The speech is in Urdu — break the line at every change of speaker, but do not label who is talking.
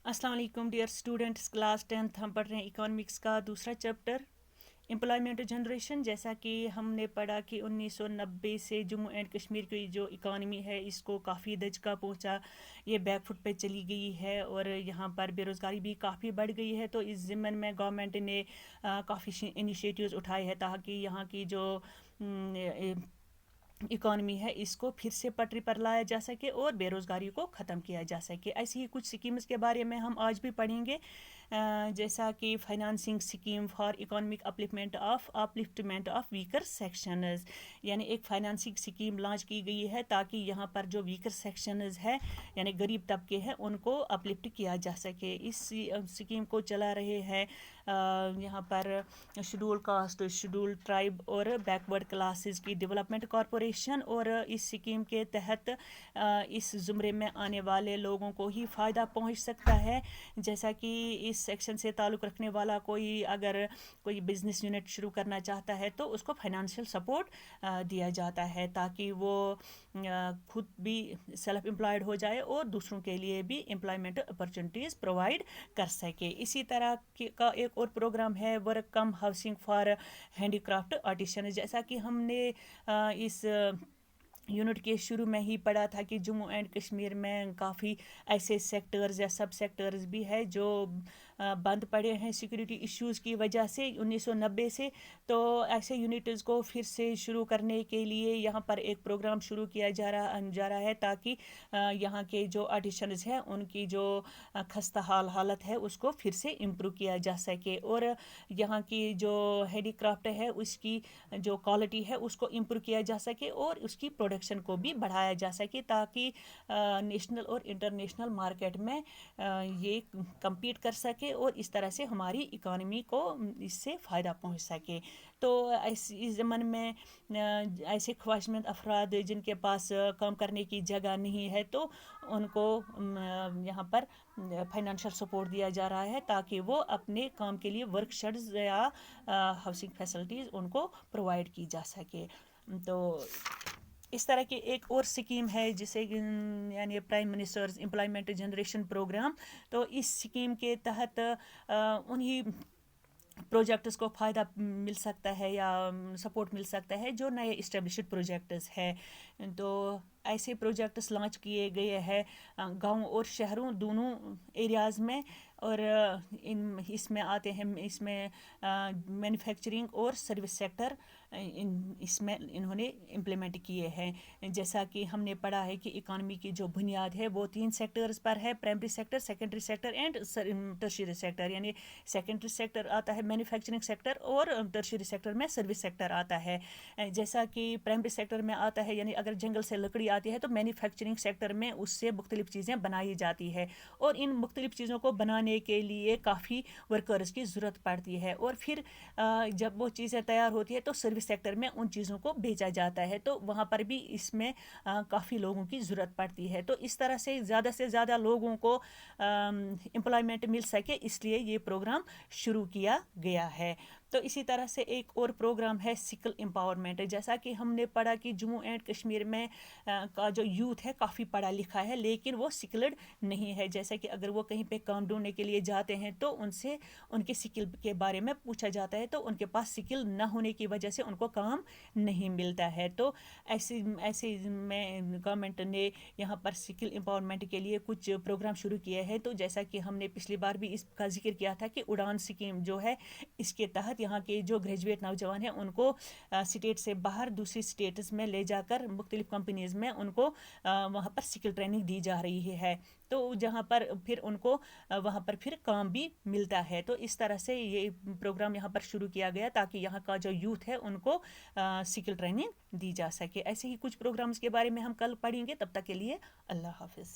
السلام علیکم ڈیئر اسٹوڈنٹس، کلاس 10th ہم پڑھ رہے ہیں اکانومکس کا دوسرا چیپٹر امپلائمنٹ جنریشن. جیسا کہ ہم نے پڑھا کہ 1990 سے جموں اینڈ کشمیر کی جو اکانومی ہے اس کو کافی دھچکا پہنچا، یہ بیک فٹ پہ چلی گئی ہے اور یہاں پر بے روزگاری بھی کافی بڑھ گئی ہے. تو اس ضمن میں گورنمنٹ نے کافی انیشیٹیوز اٹھائے ہیں تاکہ یہاں کی جو اکانومی ہے اس کو پھر سے پٹری پر لایا جا سکے اور بے روزگاری کو ختم کیا جا سکے. ایسی ہی کچھ سکیمز کے بارے میں ہم آج بھی پڑھیں گے، جیسا کہ financing scheme for economic upliftment of weaker sections, یعنی ایک فائنانسنگ اسکیم لانچ کی گئی ہے تاکہ یہاں پر جو ویکر سیکشنز ہے یعنی غریب طبقے ہیں ان کو اپلفٹ کیا جا سکے. اس اسکیم کو چلا رہے ہیں یہاں پر شیڈول کاسٹ، شیڈول ٹرائب اور بیکورڈ کلاسز کی ڈیولپمنٹ کارپوریشن. اور اس اسکیم کے تحت اس زمرے میں آنے والے لوگوں کو ہی فائدہ پہنچ سکتا ہے. جیسا کہ اس سیکشن سے تعلق رکھنے والا اگر کوئی بزنس یونٹ شروع کرنا چاہتا ہے تو اس کو فائنانشیل سپورٹ دیا جاتا ہے تاکہ وہ خود بھی سیلف امپلائڈ ہو جائے اور دوسروں کے لیے بھی امپلائمنٹ اپرچونیٹیز پرووائڈ کر سکے. اسی طرح کا ایک اور پروگرام ہے work cum housing for handicraft artisan. جیسا کہ ہم نے اس یونٹ کے شروع میں ہی پڑھا تھا کہ جموں اینڈ کشمیر میں کافی ایسے سیکٹرز یا سب سیکٹرز بھی ہے جو بند پڑے ہیں سیکورٹی ایشوز کی وجہ سے 1990 سے. تو ایسے یونٹز کو پھر سے شروع کرنے کے لیے یہاں پر ایک پروگرام شروع کیا جا رہا ہے تاکہ یہاں کے جو آرٹیشنز ہیں ان کی جو خستہ حالت ہے اس کو پھر سے امپروو کیا جا سکے اور یہاں کی جو ہینڈی کرافٹ ہے اس کی جو کوالٹی ہے اس کو امپروو کیا جا سکے اور اس کی پروڈکشن کو بھی بڑھایا جا سکے تاکہ نیشنل اور انٹرنیشنل مارکیٹ میں یہ کمپیٹ کر سکے اور اس طرح سے ہماری اکانومی کو اس سے فائدہ پہنچ سکے. تو اس زمن میں ایسے خواہش مند افراد جن کے پاس کام کرنے کی جگہ نہیں ہے تو ان کو یہاں پر فائنانشیل سپورٹ دیا جا رہا ہے تاکہ وہ اپنے کام کے لیے ورک شیڈز یا ہاؤسنگ فیسلٹیز ان کو پرووائڈ کی جا سکے. تو اس طرح کی ایک اور سکیم ہے جسے یعنی prime ministers employment generation program. تو اس سکیم کے تحت انہی پروجیکٹس کو فائدہ مل سکتا ہے یا سپورٹ مل سکتا ہے جو نئے اسٹیبلشڈ پروجیکٹس ہے. تو ایسے پروجیکٹس لانچ کیے گئے ہیں گاؤں اور شہروں دونوں ایریاز میں اور اس میں آتے ہیں اس میں مینوفیکچرنگ اور سروس سیکٹر اس میں انہوں نے امپلیمنٹ کیے ہیں. جیسا کہ ہم نے پڑھا ہے کہ اکانومی کی جو بنیاد ہے وہ 3 سیکٹرز پر ہے: primary sector, secondary sector and tertiary sector. یعنی سیکنڈری سیکٹر آتا ہے مینوفیکچرنگ سیکٹر اور ٹرشیری سیکٹر میں سروس سیکٹر آتا ہے. جیسا کہ پرائمری سیکٹر میں آتا ہے یعنی اگر جنگل سے لکڑی آتی ہے تو مینوفیکچرنگ سیکٹر میں اس سے مختلف چیزیں بنائی جاتی ہے اور ان مختلف چیزوں کو بنانے کے لیے کافی ورکرز کی ضرورت پڑتی ہے اور پھر جب وہ چیزیں تیار ہوتی ہے تو سروس سیکٹر میں ان چیزوں کو بیچا جاتا ہے تو وہاں پر بھی اس میں کافی لوگوں کی ضرورت پڑتی ہے. تو اس طرح سے زیادہ لوگوں کو امپلائمنٹ مل سکے اس لیے یہ پروگرام شروع کیا گیا ہے. تو اسی طرح سے ایک اور پروگرام ہے سکل امپاورمنٹ. جیسا کہ ہم نے پڑھا کہ جموں اینڈ کشمیر میں کا جو یوتھ ہے کافی پڑھا لکھا ہے لیکن وہ سکلڈ نہیں ہے. جیسا کہ اگر وہ کہیں پہ کام ڈھونڈنے کے لیے جاتے ہیں تو ان سے ان کے سکل کے بارے میں پوچھا جاتا ہے تو ان کے پاس سکل نہ ہونے کی وجہ سے ان کو کام نہیں ملتا ہے. تو ایسے میں گورنمنٹ نے یہاں پر سکل امپاورمنٹ کے لیے کچھ پروگرام شروع کیے ہیں. تو جیسا کہ ہم نے پچھلی بار بھی اس کا ذکر کیا تھا کہ اڑان سکیم جو ہے اس کے تحت یہاں کے جو گریجویٹ نوجوان ہیں ان کو اسٹیٹ سے باہر دوسری اسٹیٹس میں لے جا کر مختلف کمپنیز میں ان کو وہاں پر سکل ٹریننگ دی جا رہی ہے تو جہاں پر پھر ان کو وہاں پر پھر کام بھی ملتا ہے. تو اس طرح سے یہ پروگرام یہاں پر شروع کیا گیا تاکہ یہاں کا جو یوتھ ہے ان کو سکل ٹریننگ دی جا سکے. ایسے ہی کچھ پروگرامز کے بارے میں ہم کل پڑھیں گے. تب تک کے لیے اللہ حافظ.